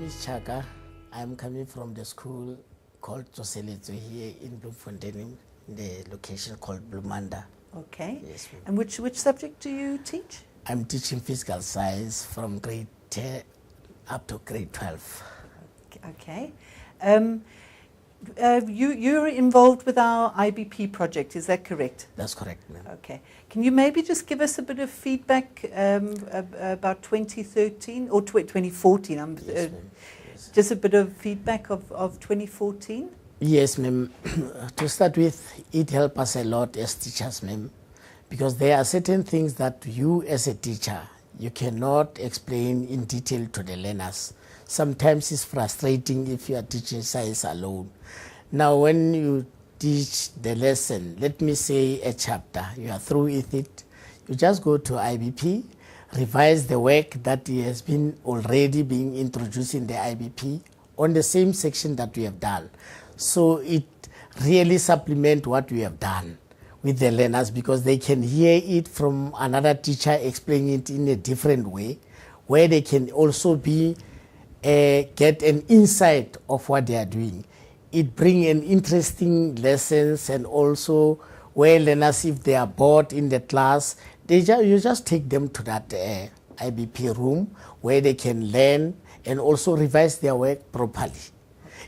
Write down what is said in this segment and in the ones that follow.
name is Chaka. I'm coming from the school called Joseletso here in Bloemfontein, in the location called Blumanda. Okay. Yes, ma'am. And which subject do you teach? I'm teaching physical science from grade 10 up to grade 12. Okay. You're involved with our IBP project, is that correct? That's correct, ma'am. Okay. Can you maybe just give us a bit of feedback about 2013 or 2014? Yes, ma'am. Yes. Just a bit of feedback of 2014? Yes, ma'am. To start with, it helped us a lot as teachers, ma'am, because there are certain things that you as a teacher, you cannot explain in detail to the learners. Sometimes it's frustrating if you are teaching science alone. Now, when you teach the lesson, let me say a chapter, you are through with it, you just go to IBP, revise the work that has been already being introduced in the IBP on the same section that we have done. So it really supplements what we have done with the learners, because they can hear it from another teacher explaining it in a different way, where they can also be get an insight of what they are doing. It brings an interesting lessons, and also where learners, if they are bored in the class, you just take them to that IBP room where they can learn and also revise their work properly.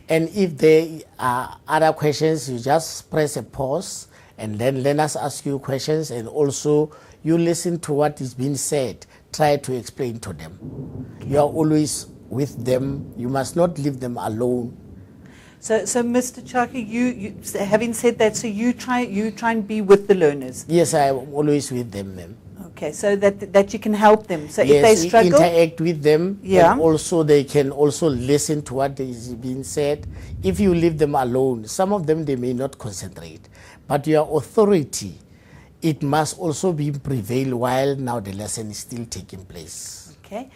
And if there are other questions, you just press a pause and then learners ask you questions, and also you listen to what is being said, try to explain to them. You are always with them, you must not leave them alone. So Mr. Chaka, you having said that, so you try and be with the learners? Yes, I am always with them, ma'am. Okay, so that you can help them. So yes, if they struggle, interact with them, yeah, and also they can also listen to what is being said. If you leave them alone, some of them, they may not concentrate. But your authority, it must also be prevail while now the lesson is still taking place. Okay.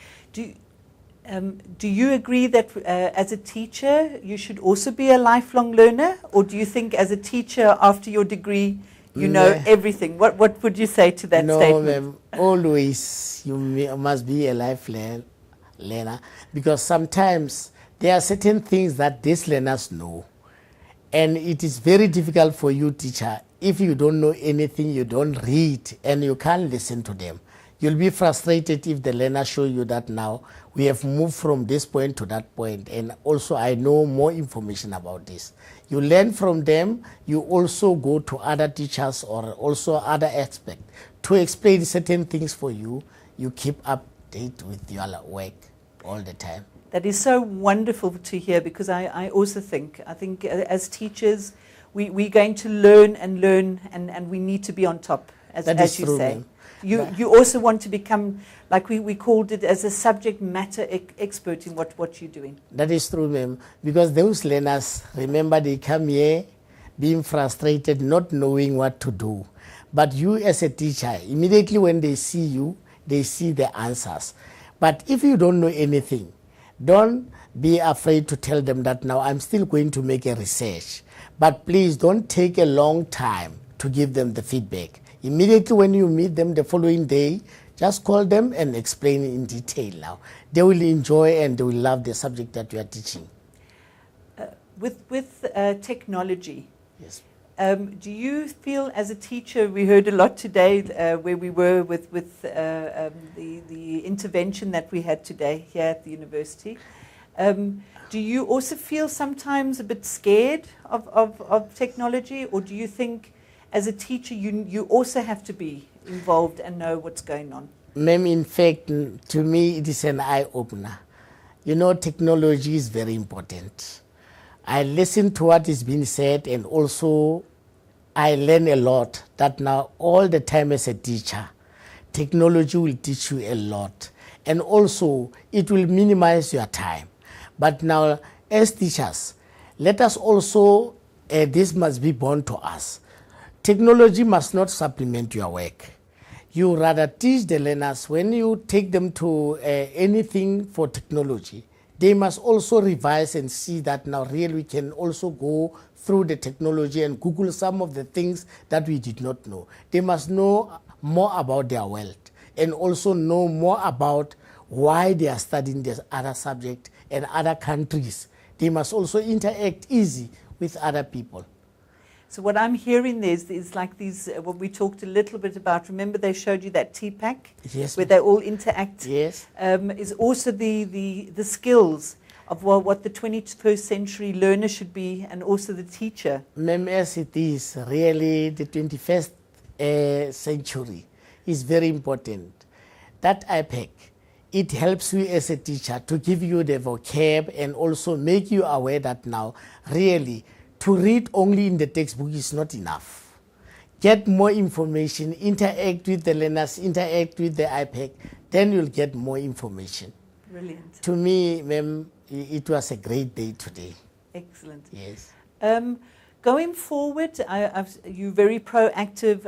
Do you agree that as a teacher you should also be a lifelong learner, or do you think as a teacher after your degree you know everything? What would you say to that statement? No, ma'am. Always you must be a lifelong learner, because sometimes there are certain things that these learners know, and it is very difficult for you, teacher, if you don't know anything, you don't read, and you can't listen to them. You'll be frustrated if the learner show you that now we have moved from this point to that point, and also I know more information about this. You learn from them, you also go to other teachers or also other experts to explain certain things for you. You keep update with your work all the time. That is so wonderful to hear, because I also think as teachers we're going to learn, and we need to be on top, as you true, say. ma'am. You also want to become, like we called it, as a subject matter expert in what you're doing. That is true, ma'am, because those learners, remember, they come here being frustrated, not knowing what to do. But you as a teacher, immediately when they see you, they see the answers. But if you don't know anything, don't be afraid to tell them that now I'm still going to make a research. But please don't take a long time to give them the feedback. Immediately when you meet them the following day, just call them and explain in detail now. They will enjoy and they will love the subject that you are teaching. With technology, yes. Do you feel as a teacher, we heard a lot today where we were with the intervention that we had today here at the university. Do you also feel sometimes a bit scared of technology, or do you think as a teacher you also have to be involved and know what's going on? Ma'am, in fact, to me it is an eye-opener. You know, technology is very important. I listen to what is being said, and also I learn a lot that now all the time as a teacher, technology will teach you a lot, and also it will minimize your time. But now as teachers, let us also, this must be born to us. Technology must not supplement your work. You rather teach the learners, when you take them to anything for technology, they must also revise and see that now really we can also go through the technology and Google some of the things that we did not know. They must know more about their world and also know more about why they are studying this other subject and other countries. They must also interact easy with other people. So what I'm hearing is like these, what we talked a little bit about. Remember they showed you that tea pack? Yes. Where they all interact? Yes. Is also the skills of what the 21st century learner should be, and also the teacher. As it is, really the 21st century is very important. That IPAC, it helps you as a teacher to give you the vocab and also make you aware that now really to read only in the textbook is not enough. Get more information, interact with the learners, interact with the IPAC, then you'll get more information. Brilliant. To me, ma'am, it was a great day today. Excellent. Yes. Going forward, you're very proactive.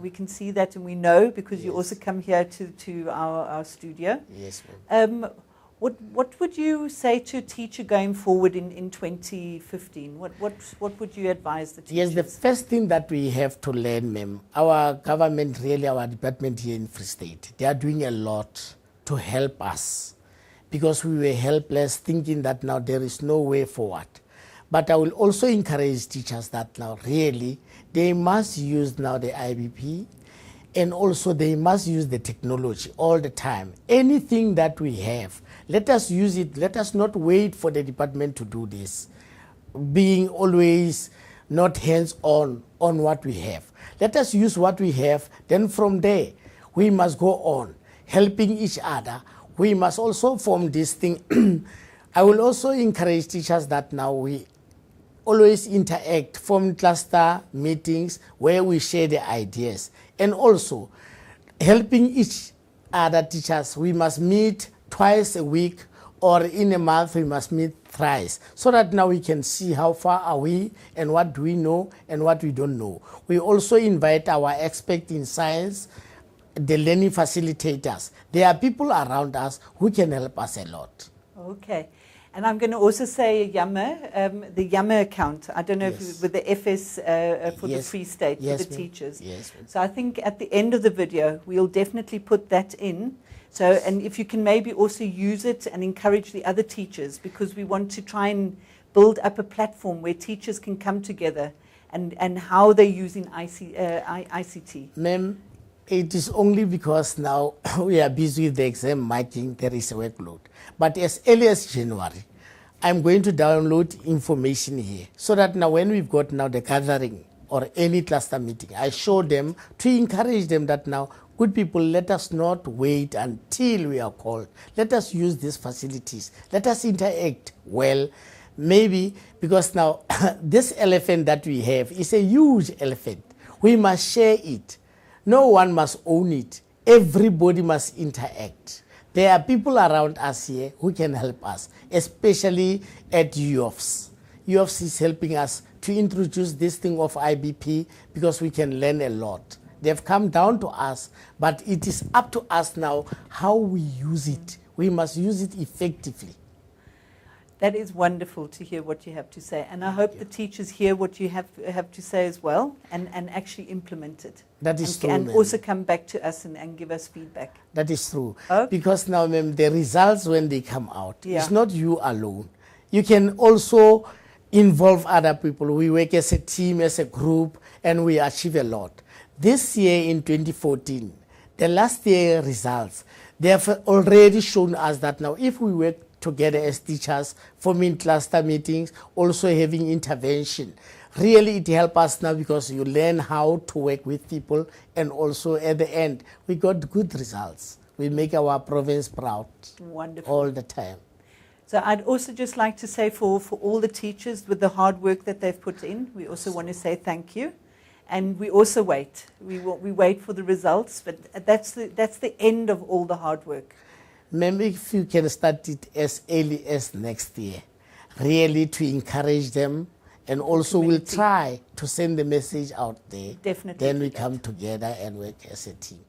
We can see that, and we know because you also come here to our studio. Yes, ma'am. What would you say to a teacher going forward in 2015? What would you advise the teachers? Yes, the first thing that we have to learn, ma'am, our government, really our department here in Free State, they are doing a lot to help us because we were helpless, thinking that now there is no way forward. But I will also encourage teachers that now really they must use now the IBP, and also they must use the technology all the time. Anything that we have, let us use it. Let us not wait for the department to do this, being always not hands-on on what we have. Let us use what we have. Then from there, we must go on, helping each other. We must also form this thing. I will also encourage teachers that now we always interact, form cluster meetings where we share the ideas, and also helping each other teachers. We must meet twice a week, or in a month we must meet thrice, so that now we can see how far are we and what do we know and what we don't know. We also invite our experts in science, the learning facilitators. There are people around us who can help us a lot. Okay. And I'm going to also say the Yammer account. I don't know if with the FS for the Free State, for the teachers. Yes. So I think at the end of the video, we'll definitely put that in. So, and if you can maybe also use it and encourage the other teachers, because we want to try and build up a platform where teachers can come together and how they're using ICT. Ma'am, it is only because now we are busy with the exam marking, there is a workload. But as early as January, I'm going to download information here so that now when we've got now the gathering or any cluster meeting, I show them to encourage them that now, good people, let us not wait until we are called. Let us use these facilities. Let us interact well. Maybe because now this elephant that we have is a huge elephant. We must share it. No one must own it. Everybody must interact. There are people around us here who can help us, especially at UOFS. UOFS is helping us to introduce this thing of IBP because we can learn a lot. They've come down to us, but it is up to us now how we use it. We must use it effectively. That is wonderful to hear what you have to say. And I hope the teachers hear what you have to say as well and actually implement it. That is true. And also come back to us and give us feedback. That is true. Okay. Because now, ma'am, the results when they come out, it's not you alone. You can also involve other people. We work as a team, as a group, and we achieve a lot. This year in 2014, the last year results, they have already shown us that now if we work together as teachers, forming cluster meetings, also having intervention. Really, it helps us now because you learn how to work with people, and also at the end, we got good results. We make our province proud. Wonderful. All the time. So I'd also just like to say for all the teachers with the hard work that they've put in, we also want to say thank you. And we also wait. We wait for the results, but that's the end of all the hard work. Maybe if you can start it as early as next year, really to encourage them, and also we'll try to send the message out there. Definitely. Then we come together and work as a team.